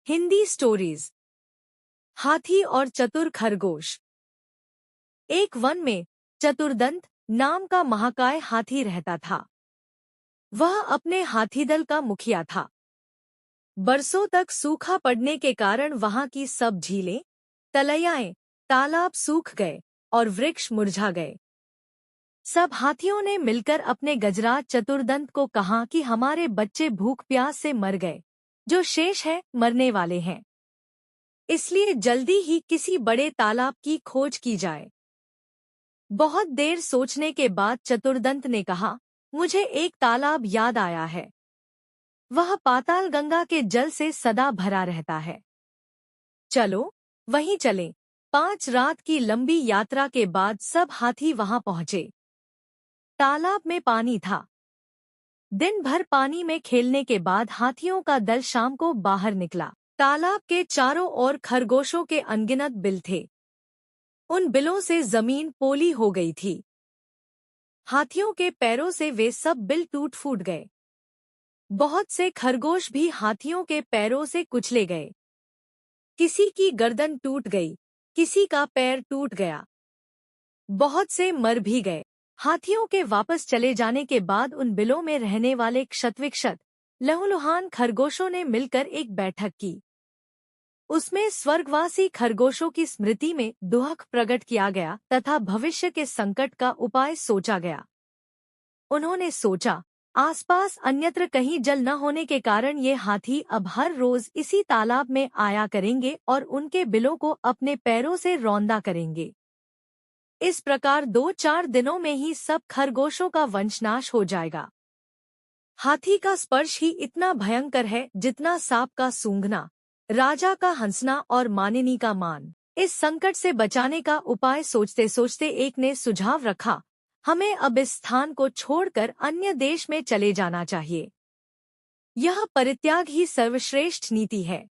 Hindi stories. हाथी और चतुर खरगोश। एक वन में चतुर्दंत नाम का महाकाय हाथी रहता था। वह अपने हाथीदल का मुखिया था। बरसों तक सूखा पड़ने के कारण वहां की सब झीलें, तलैयाएं, तालाब सूख गए और वृक्ष मुरझा गए। सब हाथियों ने मिलकर अपने गजराज चतुर्दंत को कहा कि हमारे बच्चे भूख प्यास से मर गए, जो शेष है मरने वाले हैं, इसलिए जल्दी ही किसी बड़े तालाब की खोज की जाए। बहुत देर सोचने के बाद चतुर्दंत ने कहा, मुझे एक तालाब याद आया है। वह पाताल गंगा के जल से सदा भरा रहता है। चलो वहीं चलें। 5 रात की लंबी यात्रा के बाद सब हाथी वहां पहुंचे। तालाब में पानी था। दिन भर पानी में खेलने के बाद हाथियों का दल शाम को बाहर निकला। तालाब के चारों ओर खरगोशों के अनगिनत बिल थे। उन बिलों से जमीन पोली हो गई थी। हाथियों के पैरों से वे सब बिल टूट फूट गए। बहुत से खरगोश भी हाथियों के पैरों से कुचले गए। किसी की गर्दन टूट गई, किसी का पैर टूट गया। बहुत से मर भी गए। हाथियों के वापस चले जाने के बाद उन बिलों में रहने वाले क्षतविक्षत लहूलुहान खरगोशों ने मिलकर एक बैठक की। उसमें स्वर्गवासी खरगोशों की स्मृति में दुख प्रकट किया गया तथा भविष्य के संकट का उपाय सोचा गया। उन्होंने सोचा, आसपास अन्यत्र कहीं जल न होने के कारण ये हाथी अब हर रोज इसी तालाब में आया करेंगे और उनके बिलों को अपने पैरों से रौंदा करेंगे। इस प्रकार 2-4 दिनों में ही सब खरगोशों का वंशनाश हो जाएगा। हाथी का स्पर्श ही इतना भयंकर है जितना सांप का सूंघना, राजा का हंसना और मानिनी का मान। इस संकट से बचाने का उपाय सोचते सोचते एक ने सुझाव रखा, हमें अब इस स्थान को छोड़कर अन्य देश में चले जाना चाहिए। यह परित्याग ही सर्वश्रेष्ठ नीति है।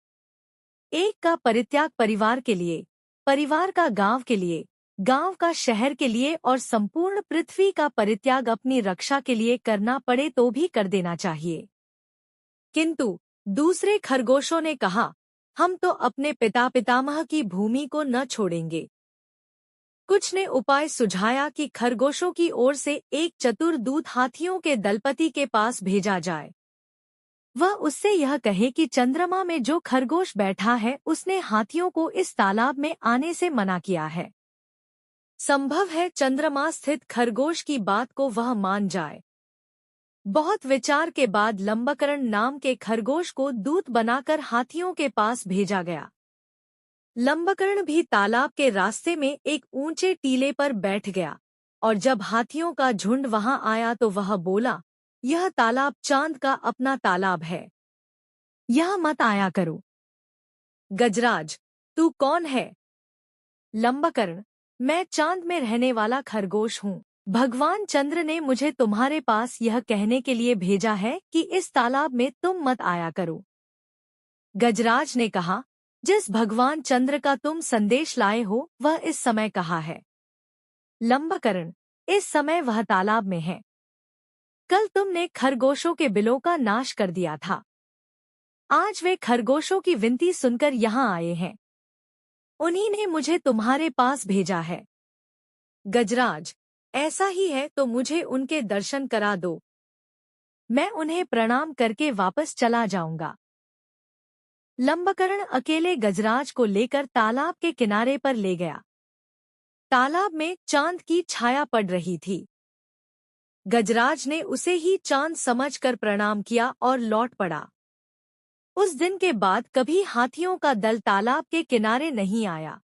एक का परित्याग परिवार के लिए, परिवार का गांव के लिए, गांव का शहर के लिए और संपूर्ण पृथ्वी का परित्याग अपनी रक्षा के लिए करना पड़े तो भी कर देना चाहिए। किंतु दूसरे खरगोशों ने कहा, हम तो अपने पिता पितामह की भूमि को न छोड़ेंगे। कुछ ने उपाय सुझाया कि खरगोशों की ओर से एक चतुर दूत हाथियों के दलपति के पास भेजा जाए। वह उससे यह कहे कि चंद्रमा में जो खरगोश बैठा है उसने हाथियों को इस तालाब में आने से मना किया है। संभव है चंद्रमा स्थित खरगोश की बात को वह मान जाए। बहुत विचार के बाद लंबकरण नाम के खरगोश को दूत बनाकर हाथियों के पास भेजा गया। लंबकरण भी तालाब के रास्ते में एक ऊंचे टीले पर बैठ गया और जब हाथियों का झुंड वहां आया तो वह बोला, यह तालाब चांद का अपना तालाब है, यह मत आया करो। गजराज, तू कौन है? लंबकरण, मैं चांद में रहने वाला खरगोश हूँ। भगवान चंद्र ने मुझे तुम्हारे पास यह कहने के लिए भेजा है कि इस तालाब में तुम मत आया करो। गजराज ने कहा, जिस भगवान चंद्र का तुम संदेश लाए हो वह इस समय कहाँ है? लंबकरण, इस समय वह तालाब में है। कल तुमने खरगोशों के बिलों का नाश कर दिया था। आज वे खरगोशों की विनती सुनकर यहाँ आए हैं। उन्हीं ने मुझे तुम्हारे पास भेजा है। गजराज, ऐसा ही है तो मुझे उनके दर्शन करा दो। मैं उन्हें प्रणाम करके वापस चला जाऊंगा। लंबकरण अकेले गजराज को लेकर तालाब के किनारे पर ले गया। तालाब में चांद की छाया पड़ रही थी। गजराज ने उसे ही चांद समझकर प्रणाम किया और लौट पड़ा। उस दिन के बाद कभी हाथियों का दल तालाब के किनारे नहीं आया।